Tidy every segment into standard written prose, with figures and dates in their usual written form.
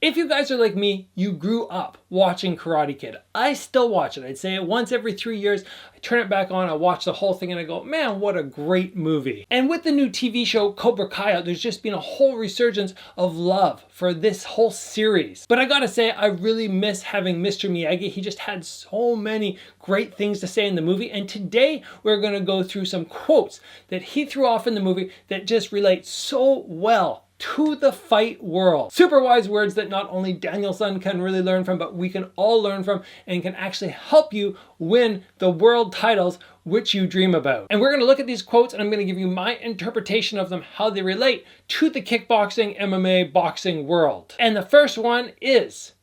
If you guys are like me, you grew up watching Karate Kid. I still watch it. I'd say once every 3 years, I turn it back on, I watch the whole thing and I go, man, what a great movie. And with the new TV show Cobra Kai out, there's just been a whole resurgence of love for this whole series. But I gotta say, I really miss having Mr. Miyagi. He just had so many great things to say in the movie. And today we're gonna go through some quotes that he threw off in the movie that just relate so well to the fight world. Super wise words that not only Daniel-san can really learn from, but we can all learn from and can actually help you win the world titles which you dream about. And we're going to look at these quotes and I'm going to give you my interpretation of them, how they relate to the kickboxing, MMA, boxing world. And the first one is,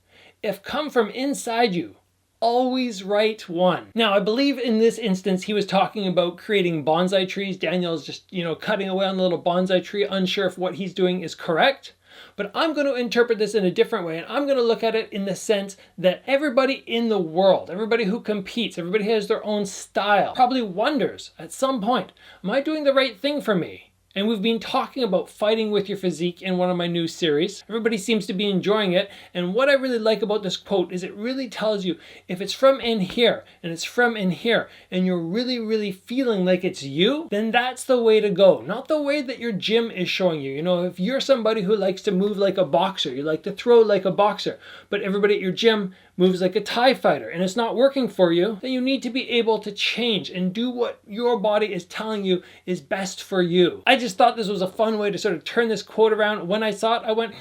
if come from inside you, always write one. Now, I believe in this instance, he was talking about creating bonsai trees. Daniel's just, cutting away on the little bonsai tree, unsure if what he's doing is correct. But I'm going to interpret this in a different way. And I'm going to look at it in the sense that everybody in the world, everybody who competes, everybody has their own style, probably wonders at some point, am I doing the right thing for me? And we've been talking about fighting with your physique in one of my new series. Everybody seems to be enjoying it. And what I really like about this quote is it really tells you if it's from in here and it's from in here and you're really, really feeling like it's you, then that's the way to go. Not the way that your gym is showing you. If you're somebody who likes to move like a boxer, you like to throw like a boxer, but everybody at your gym moves like a Thai fighter and it's not working for you, then you need to be able to change and do what your body is telling you is best for you. I just thought this was a fun way to sort of turn this quote around. When I saw it, I went,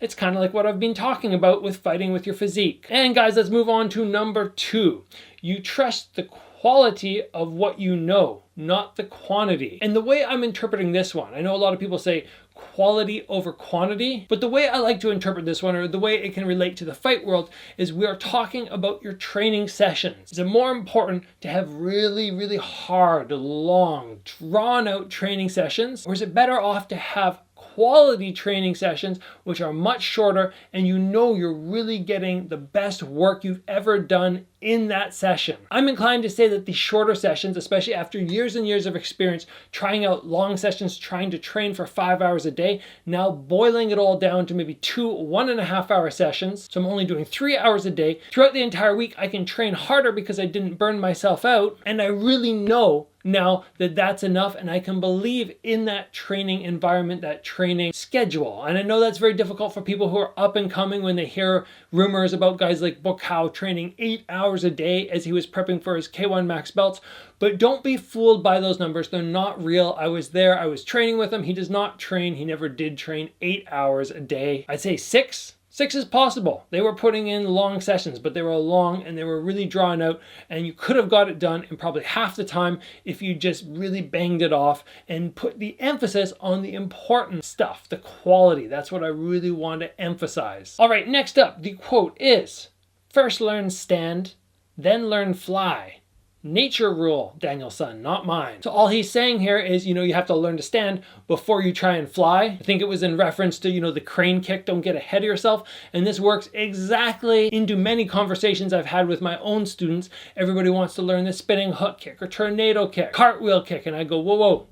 it's kind of like what I've been talking about with fighting with your physique. And guys, let's move on to number 2. You trust the quality of what you know, not the quantity. And the way I'm interpreting this one, I know a lot of people say quality over quantity, but the way I like to interpret this one, or the way it can relate to the fight world, is we are talking about your training sessions. Is it more important to have really, really hard, long, drawn out training sessions, or is it better off to have quality training sessions which are much shorter and you're really getting the best work you've ever done in that session? I'm inclined to say that the shorter sessions, especially after years and years of experience trying out long sessions, trying to train for 5 hours a day, now boiling it all down to maybe 2 1.5 hour sessions. So I'm only doing 3 hours a day. Throughout the entire week, I can train harder because I didn't burn myself out. And I really know now that that's enough and I can believe in that training environment, that training schedule. And I know that's very difficult for people who are up and coming when they hear rumors about guys like Buakaw training 8 hours a day as he was prepping for his K1 max belts. But don't be fooled by those numbers. They're not real. I was there. I was training with him. He does not train. He never did train 8 hours a day. I'd say 6. 6 is possible. They were putting in long sessions, but they were long and they were really drawn out, and you could have got it done in probably half the time if you just really banged it off and put the emphasis on the important stuff, the quality. That's what I really want to emphasize. All right, next up, the quote is, first learn stand, then learn fly. Nature rule, Daniel-san, not mine. So all he's saying here is, you have to learn to stand before you try and fly. I think it was in reference to, the crane kick, don't get ahead of yourself. And this works exactly into many conversations I've had with my own students. Everybody wants to learn the spinning hook kick or tornado kick, cartwheel kick. And I go, whoa.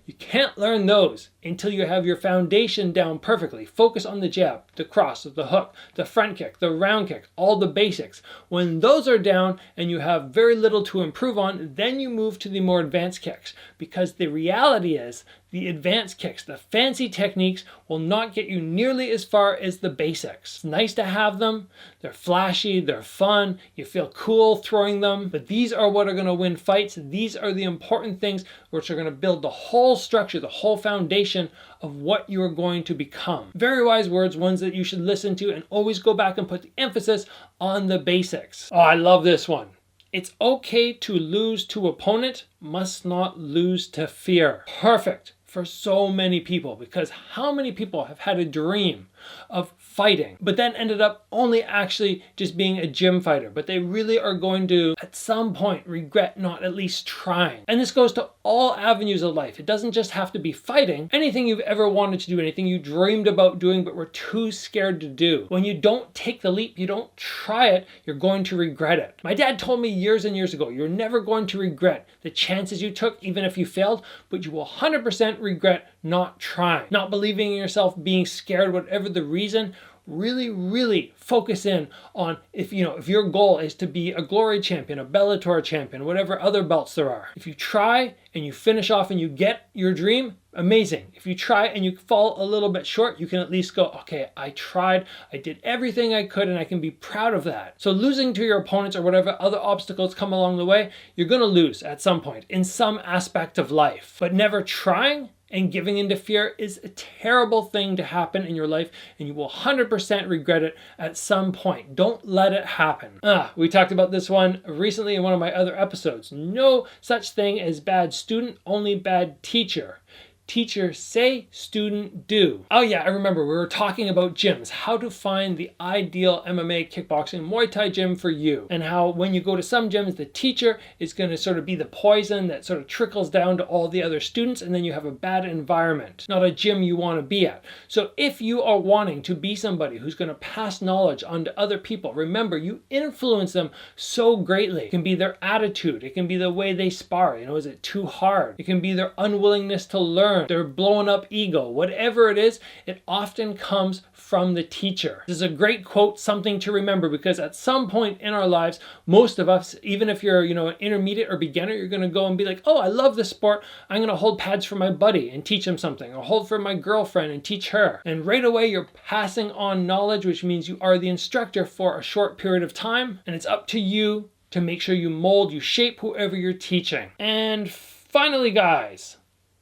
You can't learn those until you have your foundation down perfectly. Focus on the jab, the cross, the hook, the front kick, the round kick, all the basics. When those are down and you have very little to improve on, then you move to the more advanced kicks. Because the reality is, the advanced kicks, the fancy techniques, will not get you nearly as far as the basics. It's nice to have them. They're flashy, they're fun, you feel cool throwing them, but these are what are going to win fights. These are the important things which are going to build the whole structure, the whole foundation of what you are going to become. Very wise words, ones that you should listen to, and always go back and put the emphasis on the basics. Oh, I love this one. It's okay to lose to opponent, must not lose to fear. Perfect for so many people, because how many people have had a dream of fighting, but then ended up only actually just being a gym fighter, but they really are going to at some point regret not at least trying. And this goes to all avenues of life. It doesn't just have to be fighting. Anything you've ever wanted to do, anything you dreamed about doing but were too scared to do. When you don't take the leap, you don't try it, you're going to regret it. My dad told me years and years ago, you're never going to regret the chances you took, even if you failed, but you will 100% regret not trying, not believing in yourself, being scared, whatever the reason. really focus in on if your goal is to be a Glory champion, a Bellator champion, whatever other belts there are. If you try and you finish off and you get your dream, amazing. If you try and you fall a little bit short, you can at least go, okay, I tried, I did everything I could, and I can be proud of that. So losing to your opponents or whatever other obstacles come along the way, you're going to lose at some point in some aspect of life. But never trying and giving into fear is a terrible thing to happen in your life, and you will 100% regret it at some point. Don't let it happen. We talked about this one recently in one of my other episodes. No such thing as bad student, only bad teacher. Teacher say, student do. Oh yeah, I remember we were talking about gyms, how to find the ideal MMA, kickboxing, Muay Thai gym for you, and how when you go to some gyms, the teacher is going to sort of be the poison that sort of trickles down to all the other students, and then you have a bad environment, not a gym you want to be at. So if you are wanting to be somebody who's going to pass knowledge on to other people, remember, you influence them so greatly. It can be their attitude, it can be the way they spar, is it too hard? It can be their unwillingness to learn, their blowing up ego, whatever it is, it often comes from the teacher. This is a great quote, something to remember, because at some point in our lives, most of us, even if you're, an intermediate or beginner, you're going to go and be like, oh, I love this sport. I'm going to hold pads for my buddy and teach him something, or hold for my girlfriend and teach her. And right away, you're passing on knowledge, which means you are the instructor for a short period of time. And it's up to you to make sure you mold, you shape whoever you're teaching. And finally, guys,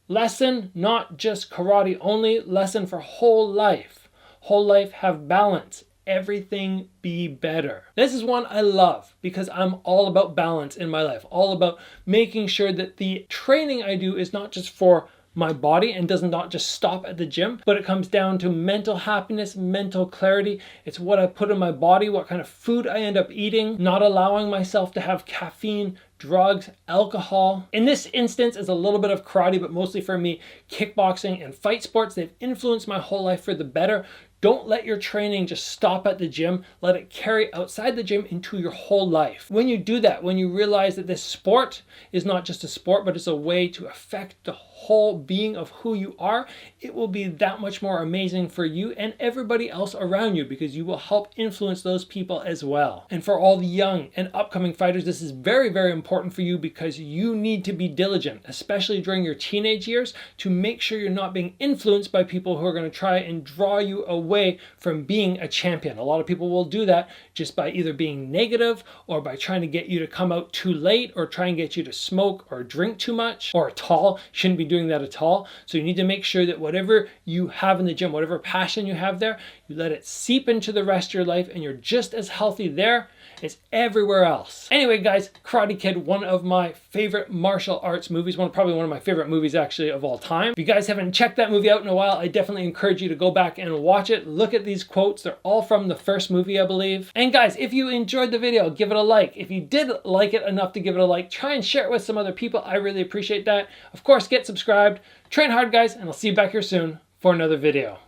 lesson, not just karate only, lesson for whole life. Whole life, have balance. Everything be better. This is one I love because I'm all about balance in my life, all about making sure that the training I do is not just for my body and does not just stop at the gym, but it comes down to mental happiness, mental clarity. It's what I put in my body, what kind of food I end up eating, not allowing myself to have caffeine, drugs, alcohol. In this instance, it's a little bit of karate, but mostly for me, kickboxing and fight sports. They've influenced my whole life for the better. Don't let your training just stop at the gym. Let it carry outside the gym into your whole life. When you do that, when you realize that this sport is not just a sport, but it's a way to affect the whole being of who you are, it will be that much more amazing for you and everybody else around you, because you will help influence those people as well. And for all the young and upcoming fighters, this is very, very important for you, because you need to be diligent, especially during your teenage years, to make sure you're not being influenced by people who are going to try and draw you away from being a champion. A lot of people will do that just by either being negative or by trying to get you to come out too late, or try and get you to smoke or drink too much or at all. Shouldn't be doing that at all. So you need to make sure that whatever you have in the gym, whatever passion you have there, you let it seep into the rest of your life, and you're just as healthy there as everywhere else. Anyway, guys, Karate Kid, one of my favorite martial arts movies, probably one of my favorite movies actually of all time. If you guys haven't checked that movie out in a while, I definitely encourage you to go back and watch it. Look at these quotes. They're all from the first movie, I believe. And guys, if you enjoyed the video, give it a like. If you did like it enough to give it a like, try and share it with some other people. I really appreciate that. Of course, get subscribed. Train hard, guys, and I'll see you back here soon for another video.